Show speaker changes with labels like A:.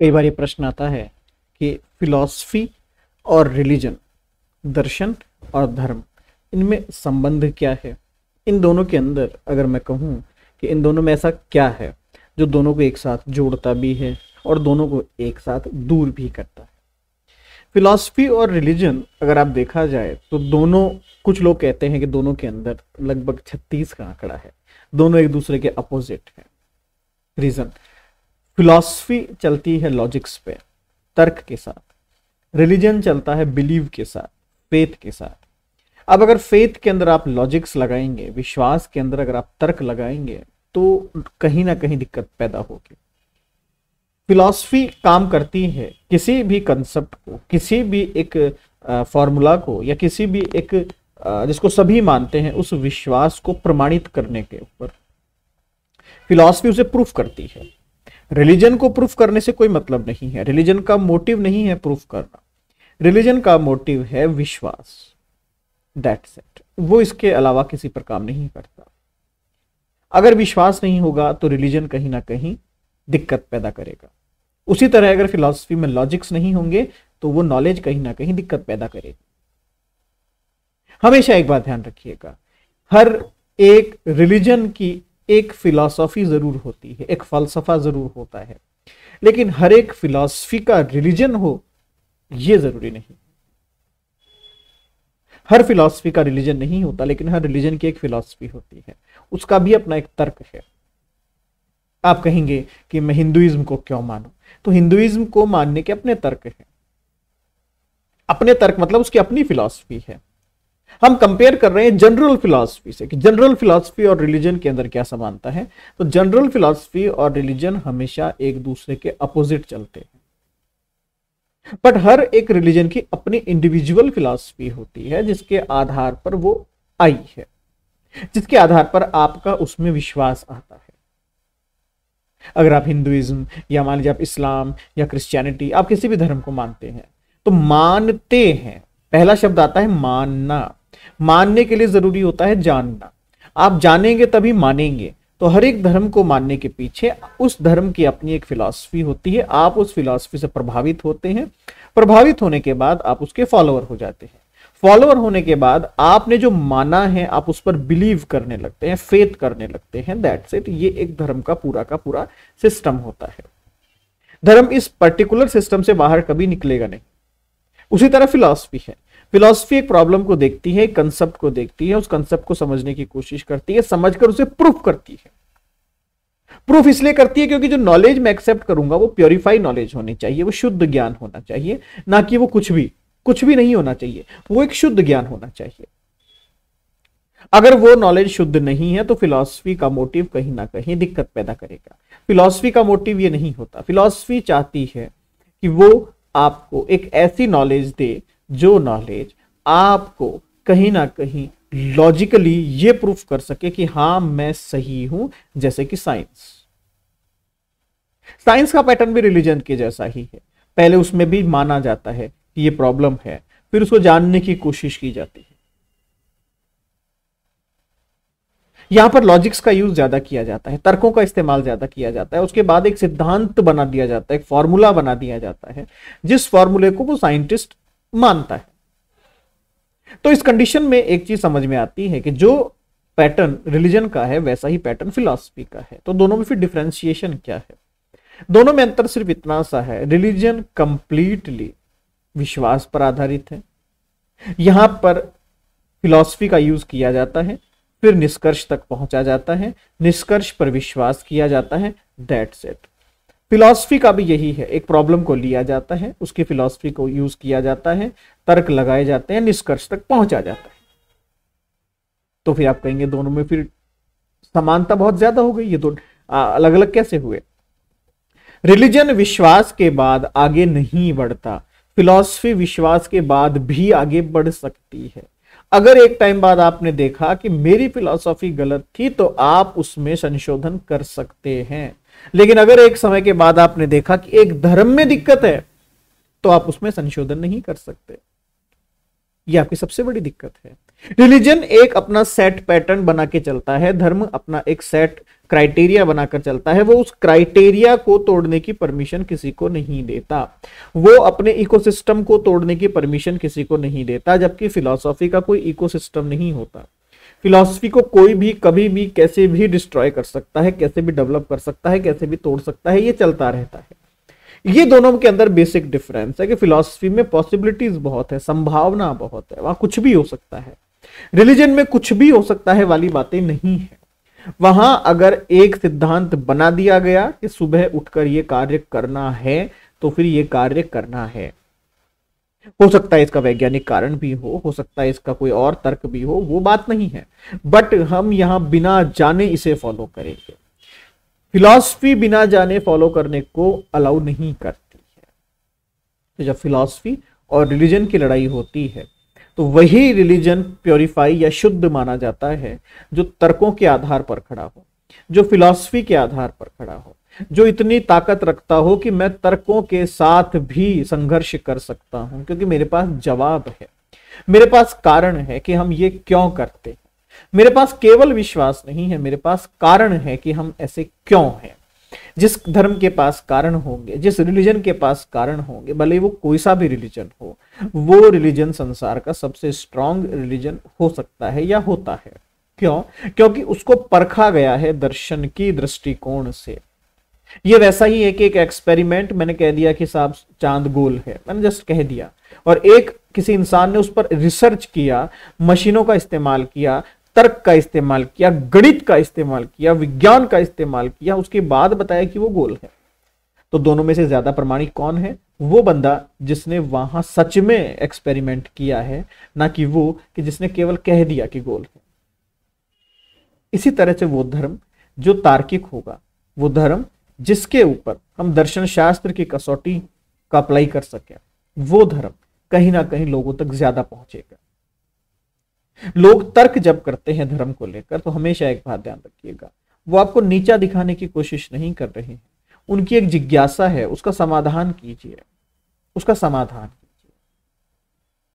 A: कई बार ये प्रश्न आता है कि फिलॉसफी और रिलीजन, दर्शन और धर्म, इनमें संबंध क्या है। इन दोनों के अंदर अगर मैं कहूँ कि इन दोनों में ऐसा क्या है जो दोनों को एक साथ जोड़ता भी है और दोनों को एक साथ दूर भी करता है। फिलॉसफी और रिलीजन अगर आप देखा जाए तो दोनों, कुछ लोग कहते हैं कि दोनों के अंदर लगभग 36 का आंकड़ा है, दोनों एक दूसरे के अपोजिट है। रीजन, फिलॉसफी चलती है लॉजिक्स पे, तर्क के साथ, रिलीजन चलता है बिलीव के साथ, फेथ के साथ। अब अगर फेथ के अंदर आप लॉजिक्स लगाएंगे, विश्वास के अंदर अगर आप तर्क लगाएंगे तो कहीं ना कहीं दिक्कत पैदा होगी। फिलॉसफी काम करती है किसी भी कंसेप्ट को, किसी भी एक फॉर्मूला को, या किसी भी एक जिसको सभी मानते हैं उस विश्वास को प्रमाणित करने के ऊपर फिलॉसफी उसे प्रूफ करती है। रिलीजन को प्रूफ करने से कोई मतलब नहीं है, रिलीजन का मोटिव नहीं है प्रूफ करना, रिलीजन का मोटिव है विश्वास, दैट्स इट। वो इसके अलावा किसी पर काम नहीं करता। अगर विश्वास नहीं होगा तो रिलीजन कहीं ना कहीं दिक्कत पैदा करेगा। उसी तरह अगर फिलॉसफी में लॉजिक्स नहीं होंगे तो वो नॉलेज कहीं ना कहीं दिक्कत पैदा करेगी। हमेशा एक बात ध्यान रखिएगा, हर एक रिलीजन की एक फिलॉसफी जरूर होती है, एक फलसफा जरूर होता है, लेकिन हर एक फिलॉसफी का रिलीजन हो यह जरूरी नहीं। हर फिलॉसफी का रिलीजन नहीं होता, लेकिन हर रिलीजन की एक फिलॉसफी होती है, उसका भी अपना एक तर्क है। आप कहेंगे कि मैं हिंदुइज्म को क्यों मानूं, तो हिंदुइज्म को मानने के अपने तर्क हैं। अपने तर्क मतलब उसकी अपनी फिलॉसफी है। हम कंपेयर कर रहे हैं जनरल फिलॉसफी से कि जनरल फिलॉसफी और रिलीजन के अंदर क्या समानता है। तो जनरल फिलॉसफी और रिलीजन हमेशा एक दूसरे के अपोजिट चलते हैं, बट हर एक रिलीजन की अपनी इंडिविजुअल फिलॉसफी होती है जिसके आधार पर वो आई है, जिसके आधार पर आपका उसमें विश्वास आता है। अगर आप हिंदुइज्म या मान लीजिए आप इस्लाम या क्रिश्चियनिटी, आप किसी भी धर्म को मानते हैं तो मानते हैं, पहला शब्द आता है मानना। मानने के लिए जरूरी होता है जानना। आप जानेंगे तभी मानेंगे। तो हर एक धर्म को मानने के पीछे उस धर्म की अपनी एक फिलॉसफी होती है। आप उस फिलॉसफी से प्रभावित होते हैं, प्रभावित होने के बाद आप उसके फॉलोअर हो जाते हैं। फॉलोअर होने के बाद आपने जो माना है आप उस पर बिलीव करने लगते हैं, फेथ करने लगते हैं, दैट्स इट। ये एक धर्म का पूरा सिस्टम होता है। धर्म इस पर्टिकुलर सिस्टम से बाहर कभी निकलेगा नहीं। उसी तरह फिलॉसफी है। फिलॉसफी एक प्रॉब्लम को देखती है, एक कंसेप्ट को देखती है, उस कंसेप्ट को समझने की कोशिश करती है, समझकर उसे प्रूफ करती है। प्रूफ इसलिए करती है क्योंकि जो नॉलेज मैं एक्सेप्ट करूंगा वो प्योरीफाई नॉलेज होनी चाहिए, वो शुद्ध ज्ञान होना चाहिए, ना कि वो कुछ भी नहीं होना चाहिए, वो एक शुद्ध ज्ञान होना चाहिए। अगर वो नॉलेज शुद्ध नहीं है तो फिलॉसफी का मोटिव कहीं ना कहीं दिक्कत पैदा करेगा। फिलॉसफी का मोटिव ये नहीं होता। फिलॉसफी चाहती है कि वो आपको एक ऐसी नॉलेज दे जो नॉलेज आपको कहीं ना कहीं लॉजिकली ये प्रूफ कर सके कि हां मैं सही हूं। जैसे कि साइंस का पैटर्न भी रिलीजन के जैसा ही है। पहले उसमें भी माना जाता है कि ये प्रॉब्लम है, फिर उसको जानने की कोशिश की जाती है। यहां पर लॉजिक्स का यूज ज्यादा किया जाता है, तर्कों का इस्तेमाल ज्यादा किया जाता है। उसके बाद एक सिद्धांत बना दिया जाता है, एक फॉर्मूला बना दिया जाता है, जिस फॉर्मूले को वो साइंटिस्ट मानता है। तो इस कंडीशन में एक चीज समझ में आती है कि जो पैटर्न रिलीजन का है वैसा ही पैटर्न फिलॉसफी का है। तो दोनों में फिर डिफरेंशिएशन क्या है? दोनों में अंतर सिर्फ इतना सा है, रिलीजन कंप्लीटली विश्वास पर आधारित है, यहां पर फिलॉसफी का यूज किया जाता है, फिर निष्कर्ष तक पहुंचा जाता है, निष्कर्ष पर विश्वास किया जाता है, दैट्स इट। फिलॉसफी का भी यही है, एक प्रॉब्लम को लिया जाता है, उसकी फिलॉसफी को यूज किया जाता है, तर्क लगाए जाते हैं, निष्कर्ष तक पहुंचा जाता है। तो फिर आप कहेंगे दोनों में फिर समानता बहुत ज्यादा हो गई, ये तो अलग अलग कैसे हुए? रिलीजन विश्वास के बाद आगे नहीं बढ़ता, फिलॉसफी विश्वास के बाद भी आगे बढ़ सकती है। अगर एक टाइम बाद आपने देखा कि मेरी फिलॉसफी गलत थी तो आप उसमें संशोधन कर सकते हैं, लेकिन अगर एक समय के बाद आपने देखा कि एक धर्म में दिक्कत है तो आप उसमें संशोधन नहीं कर सकते। यह आपकी सबसे बड़ी दिक्कत है। रिलीजन एक अपना सेट पैटर्न बना के चलता है, धर्म अपना एक सेट क्राइटेरिया बनाकर चलता है। वो उस क्राइटेरिया को तोड़ने की परमिशन किसी को नहीं देता, वो अपने इकोसिस्टम को तोड़ने की परमिशन किसी को नहीं देता, जबकि फिलॉसफी का कोई इकोसिस्टम नहीं होता। फिलॉसफी को कोई भी कभी भी कैसे भी डिस्ट्रॉय कर सकता है, कैसे भी डेवलप कर सकता है, कैसे भी तोड़ सकता है, ये चलता रहता है। ये दोनों के अंदर बेसिक डिफरेंस है कि फिलॉसफी में पॉसिबिलिटीज बहुत है, संभावना बहुत है, वहां कुछ भी हो सकता है। रिलीजन में कुछ भी हो सकता है वाली बातें नहीं है। वहां अगर एक सिद्धांत बना दिया गया कि सुबह उठकर ये कार्य करना है तो फिर ये कार्य करना है। हो सकता है इसका वैज्ञानिक कारण भी हो सकता है इसका कोई और तर्क भी हो, वो बात नहीं है, बट हम यहां बिना जाने इसे फॉलो करेंगे। फिलॉसफी बिना जाने फॉलो करने को अलाउ नहीं करती है। तो जब फिलॉसफी और रिलीजन की लड़ाई होती है तो वही रिलीजन प्योरीफाई या शुद्ध माना जाता है जो तर्कों के आधार पर खड़ा हो, जो फिलॉसफी के आधार पर खड़ा हो, जो इतनी ताकत रखता हो कि मैं तर्कों के साथ भी संघर्ष कर सकता हूं, क्योंकि मेरे पास जवाब है, मेरे पास कारण है कि हम ये क्यों करते हैं। मेरे पास केवल विश्वास नहीं है, मेरे पास कारण है कि हम ऐसे क्यों हैं। जिस धर्म के पास कारण होंगे, जिस रिलीजन के पास कारण होंगे, भले वो कोई सा भी रिलीजन हो, वो रिलीजन संसार का सबसे स्ट्रांग रिलीजन हो सकता है या होता है। क्यों? क्योंकि उसको परखा गया है दर्शन की दृष्टिकोण से। ये वैसा ही है कि एक एक्सपेरिमेंट, मैंने कह दिया कि साहब चांद गोल है, मैंने जस्ट कह दिया, और एक किसी इंसान ने उस पर रिसर्च किया, मशीनों का इस्तेमाल किया, तर्क का इस्तेमाल किया, गणित का इस्तेमाल किया, विज्ञान का इस्तेमाल किया, उसके बाद बताया कि वो गोल है। तो दोनों में से ज्यादा प्रमाणिक कौन है? वो बंदा जिसने वहां सच में एक्सपेरिमेंट किया है, ना कि वो कि जिसने केवल कह दिया कि गोल है। इसी तरह से वो धर्म जो तार्किक होगा, वो धर्म जिसके ऊपर हम दर्शन शास्त्र की कसौटी का अप्लाई कर सके, वो धर्म कहीं ना कहीं लोगों तक ज्यादा पहुंचेगा। लोग तर्क जब करते हैं धर्म को लेकर तो हमेशा एक बात ध्यान रखिएगा, वो आपको नीचा दिखाने की कोशिश नहीं कर रहे हैं, उनकी एक जिज्ञासा है, उसका समाधान कीजिए, उसका समाधान